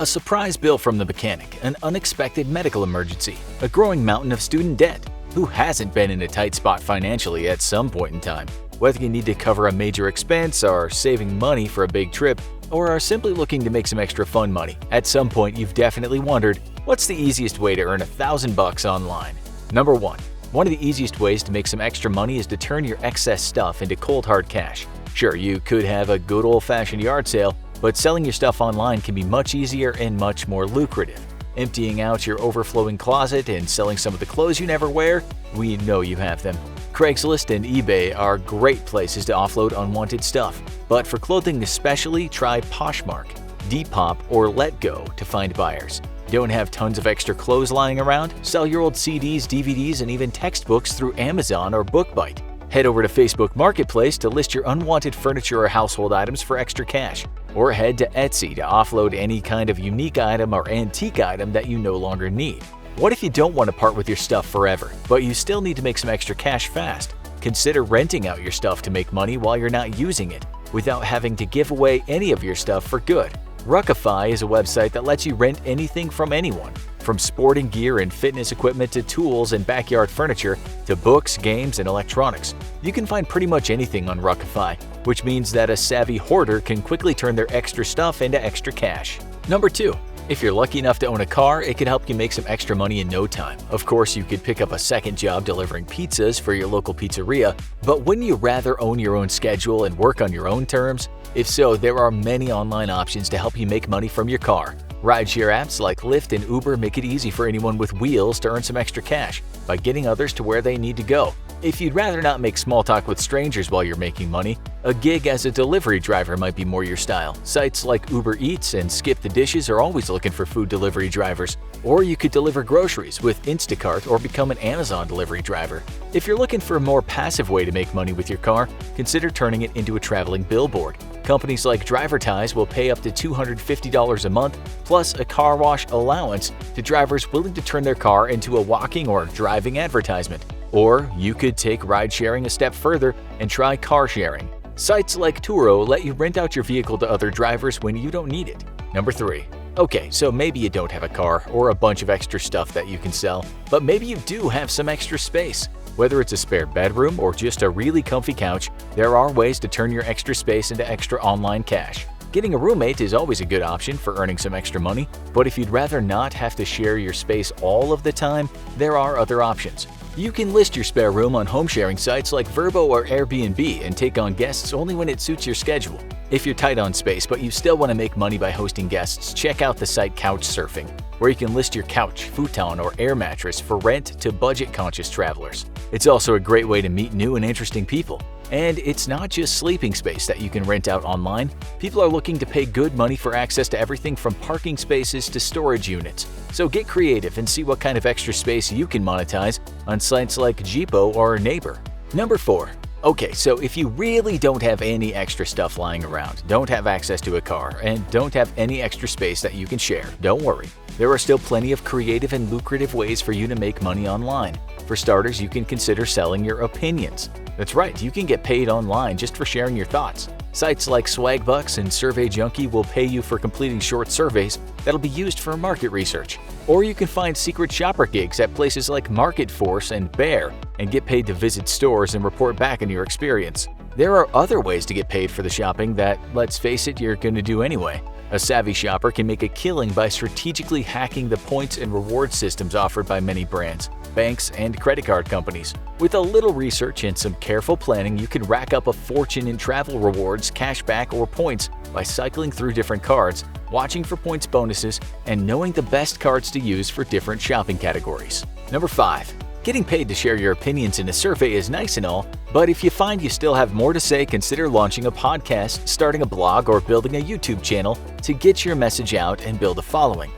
A surprise bill from the mechanic, an unexpected medical emergency, a growing mountain of student debt. Who hasn't been in a tight spot financially at some point in time? Whether you need to cover a major expense, are saving money for a big trip, or are simply looking to make some extra fun money, at some point you've definitely wondered, what's the easiest way to earn $1,000 online? Number 1. One of the easiest ways to make some extra money is to turn your excess stuff into cold hard cash. Sure, you could have a good old-fashioned yard sale, but selling your stuff online can be much easier and much more lucrative. Emptying out your overflowing closet and selling some of the clothes you never wear? We know you have them. Craigslist and eBay are great places to offload unwanted stuff, but for clothing especially, try Poshmark, Depop, or Letgo to find buyers. Don't have tons of extra clothes lying around? Sell your old CDs, DVDs, and even textbooks through Amazon or BookBite. Head over to Facebook Marketplace to list your unwanted furniture or household items for extra cash. Or head to Etsy to offload any kind of unique item or antique item that you no longer need. What if you don't want to part with your stuff forever, but you still need to make some extra cash fast? Consider renting out your stuff to make money while you're not using it, without having to give away any of your stuff for good. Ruckify is a website that lets you rent anything from anyone, from sporting gear and fitness equipment to tools and backyard furniture to books, games, and electronics. You can find pretty much anything on Ruckify, which means that a savvy hoarder can quickly turn their extra stuff into extra cash. Number 2. If you're lucky enough to own a car, it can help you make some extra money in no time. Of course, you could pick up a second job delivering pizzas for your local pizzeria, but wouldn't you rather own your own schedule and work on your own terms? If so, there are many online options to help you make money from your car. Rideshare apps like Lyft and Uber make it easy for anyone with wheels to earn some extra cash by getting others to where they need to go. If you'd rather not make small talk with strangers while you're making money, a gig as a delivery driver might be more your style. Sites like Uber Eats and Skip the Dishes are always looking for food delivery drivers. Or you could deliver groceries with Instacart or become an Amazon delivery driver. If you're looking for a more passive way to make money with your car, consider turning it into a traveling billboard. Companies like Drivertise will pay up to $250 a month, plus a car wash allowance to drivers willing to turn their car into a walking or driving advertisement. Or you could take ride-sharing a step further and try car sharing. Sites like Turo let you rent out your vehicle to other drivers when you don't need it. Number 3. Okay, so maybe you don't have a car or a bunch of extra stuff that you can sell, but maybe you do have some extra space. Whether it's a spare bedroom or just a really comfy couch, there are ways to turn your extra space into extra online cash. Getting a roommate is always a good option for earning some extra money, but if you'd rather not have to share your space all of the time, there are other options. You can list your spare room on home-sharing sites like Vrbo or Airbnb and take on guests only when it suits your schedule. If you're tight on space but you still want to make money by hosting guests, check out the site Couchsurfing, where you can list your couch, futon, or air mattress for rent to budget-conscious travelers. It's also a great way to meet new and interesting people. And it's not just sleeping space that you can rent out online. People are looking to pay good money for access to everything from parking spaces to storage units. So get creative and see what kind of extra space you can monetize on sites like Jeepo or Neighbor. Number 4. Okay, so if you really don't have any extra stuff lying around, don't have access to a car, and don't have any extra space that you can share, don't worry. There are still plenty of creative and lucrative ways for you to make money online. For starters, you can consider selling your opinions. That's right, you can get paid online just for sharing your thoughts. Sites like Swagbucks and Survey Junkie will pay you for completing short surveys that'll be used for market research. Or you can find secret shopper gigs at places like Market Force and Bear and get paid to visit stores and report back on your experience. There are other ways to get paid for the shopping that, let's face it, you're going to do anyway. A savvy shopper can make a killing by strategically hacking the points and reward systems offered by many brands, banks, and credit card companies. With a little research and some careful planning, you can rack up a fortune in travel rewards, cashback, or points by cycling through different cards, watching for points bonuses, and knowing the best cards to use for different shopping categories. Number 5. Getting paid to share your opinions in a survey is nice and all, but if you find you still have more to say, consider launching a podcast, starting a blog, or building a YouTube channel to get your message out and build a following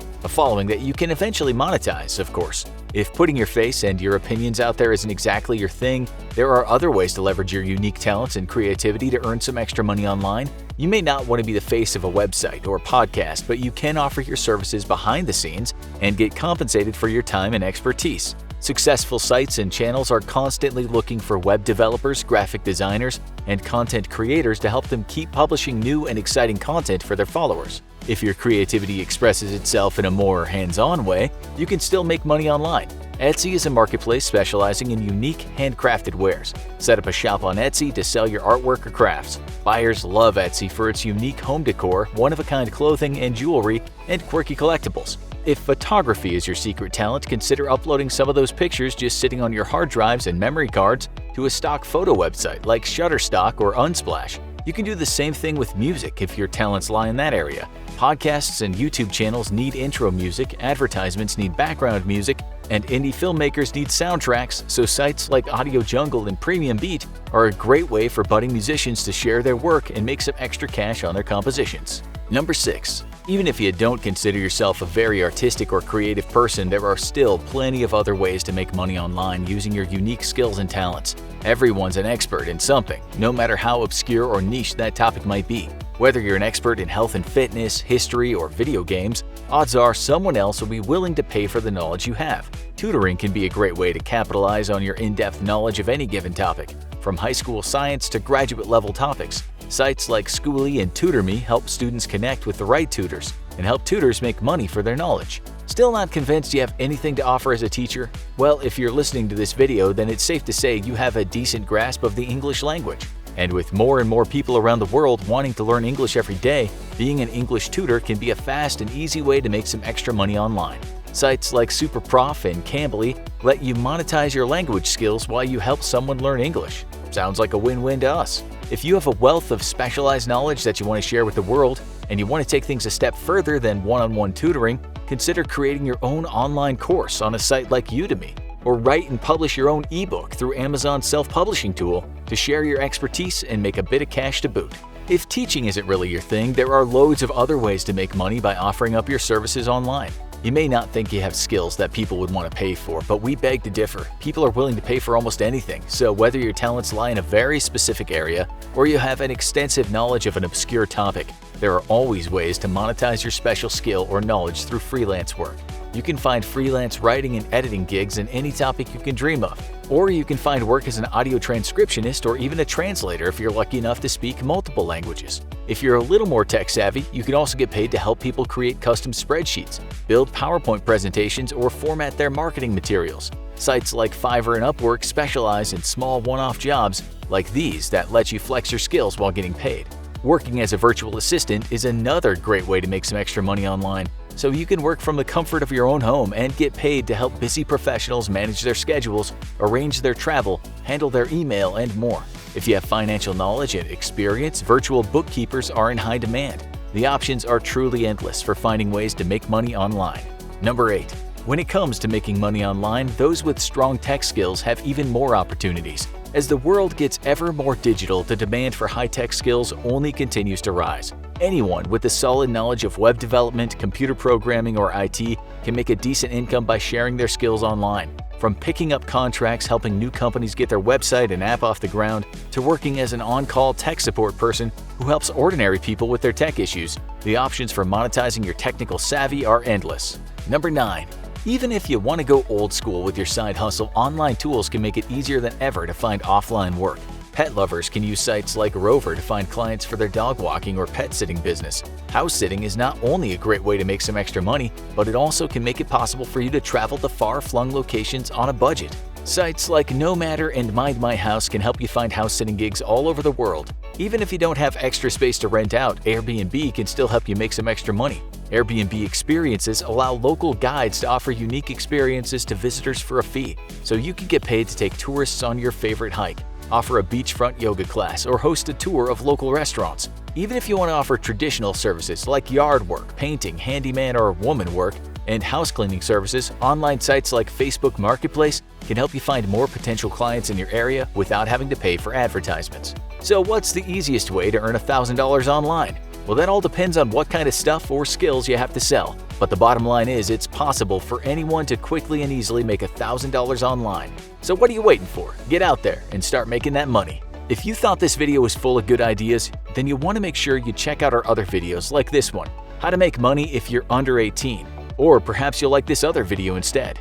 that you can eventually monetize, of course. If putting your face and your opinions out there isn't exactly your thing, there are other ways to leverage your unique talents and creativity to earn some extra money online. You may not want to be the face of a website or podcast, but you can offer your services behind the scenes and get compensated for your time and expertise. Successful sites and channels are constantly looking for web developers, graphic designers, and content creators to help them keep publishing new and exciting content for their followers. If your creativity expresses itself in a more hands-on way, you can still make money online. Etsy is a marketplace specializing in unique handcrafted wares. Set up a shop on Etsy to sell your artwork or crafts. Buyers love Etsy for its unique home decor, one-of-a-kind clothing and jewelry, and quirky collectibles. If photography is your secret talent, consider uploading some of those pictures just sitting on your hard drives and memory cards to a stock photo website like Shutterstock or Unsplash. You can do the same thing with music if your talents lie in that area. Podcasts and YouTube channels need intro music, advertisements need background music, and indie filmmakers need soundtracks, so sites like Audio Jungle and Premium Beat are a great way for budding musicians to share their work and make some extra cash on their compositions. Number 6. Even if you don't consider yourself a very artistic or creative person, there are still plenty of other ways to make money online using your unique skills and talents. Everyone's an expert in something, no matter how obscure or niche that topic might be. Whether you're an expert in health and fitness, history, or video games, odds are someone else will be willing to pay for the knowledge you have. Tutoring can be a great way to capitalize on your in-depth knowledge of any given topic, from high school science to graduate-level topics. Sites like Schooly and TutorMe help students connect with the right tutors and help tutors make money for their knowledge. Still not convinced you have anything to offer as a teacher? Well, if you're listening to this video, then it's safe to say you have a decent grasp of the English language. And with more and more people around the world wanting to learn English every day, being an English tutor can be a fast and easy way to make some extra money online. Sites like SuperProf and Cambly let you monetize your language skills while you help someone learn English. Sounds like a win-win to us. If you have a wealth of specialized knowledge that you want to share with the world, and you want to take things a step further than one-on-one tutoring, consider creating your own online course on a site like Udemy, or write and publish your own ebook through Amazon's self-publishing tool to share your expertise and make a bit of cash to boot. If teaching isn't really your thing, there are loads of other ways to make money by offering up your services online. You may not think you have skills that people would want to pay for, but we beg to differ. People are willing to pay for almost anything, so whether your talents lie in a very specific area or you have an extensive knowledge of an obscure topic, there are always ways to monetize your special skill or knowledge through freelance work. You can find freelance writing and editing gigs in any topic you can dream of. Or you can find work as an audio transcriptionist or even a translator if you're lucky enough to speak multiple languages. If you're a little more tech savvy, you can also get paid to help people create custom spreadsheets, build PowerPoint presentations, or format their marketing materials. Sites like Fiverr and Upwork specialize in small one-off jobs like these that let you flex your skills while getting paid. Working as a virtual assistant is another great way to make some extra money online. So you can work from the comfort of your own home and get paid to help busy professionals manage their schedules, arrange their travel, handle their email, and more. If you have financial knowledge and experience, virtual bookkeepers are in high demand. The options are truly endless for finding ways to make money online. Number 8. When it comes to making money online, those with strong tech skills have even more opportunities. As the world gets ever more digital, the demand for high-tech skills only continues to rise. Anyone with a solid knowledge of web development, computer programming, or IT can make a decent income by sharing their skills online. From picking up contracts helping new companies get their website and app off the ground, to working as an on-call tech support person who helps ordinary people with their tech issues, the options for monetizing your technical savvy are endless. Number 9. Even if you want to go old school with your side hustle, online tools can make it easier than ever to find offline work. Pet lovers can use sites like Rover to find clients for their dog walking or pet sitting business. House sitting is not only a great way to make some extra money, but it also can make it possible for you to travel to far-flung locations on a budget. Sites like No Matter and Mind My House can help you find house-sitting gigs all over the world. Even if you don't have extra space to rent out, Airbnb can still help you make some extra money. Airbnb experiences allow local guides to offer unique experiences to visitors for a fee, so you can get paid to take tourists on your favorite hike, offer a beachfront yoga class, or host a tour of local restaurants. Even if you want to offer traditional services like yard work, painting, handyman or woman work, and house cleaning services, online sites like Facebook Marketplace can help you find more potential clients in your area without having to pay for advertisements. So what's the easiest way to earn $1,000 online? Well, that all depends on what kind of stuff or skills you have to sell. But the bottom line is it's possible for anyone to quickly and easily make $1,000 online. So what are you waiting for? Get out there and start making that money. If you thought this video was full of good ideas, then you want to make sure you check out our other videos like this one, How to Make Money If You're Under 18. Or perhaps you'll like this other video instead,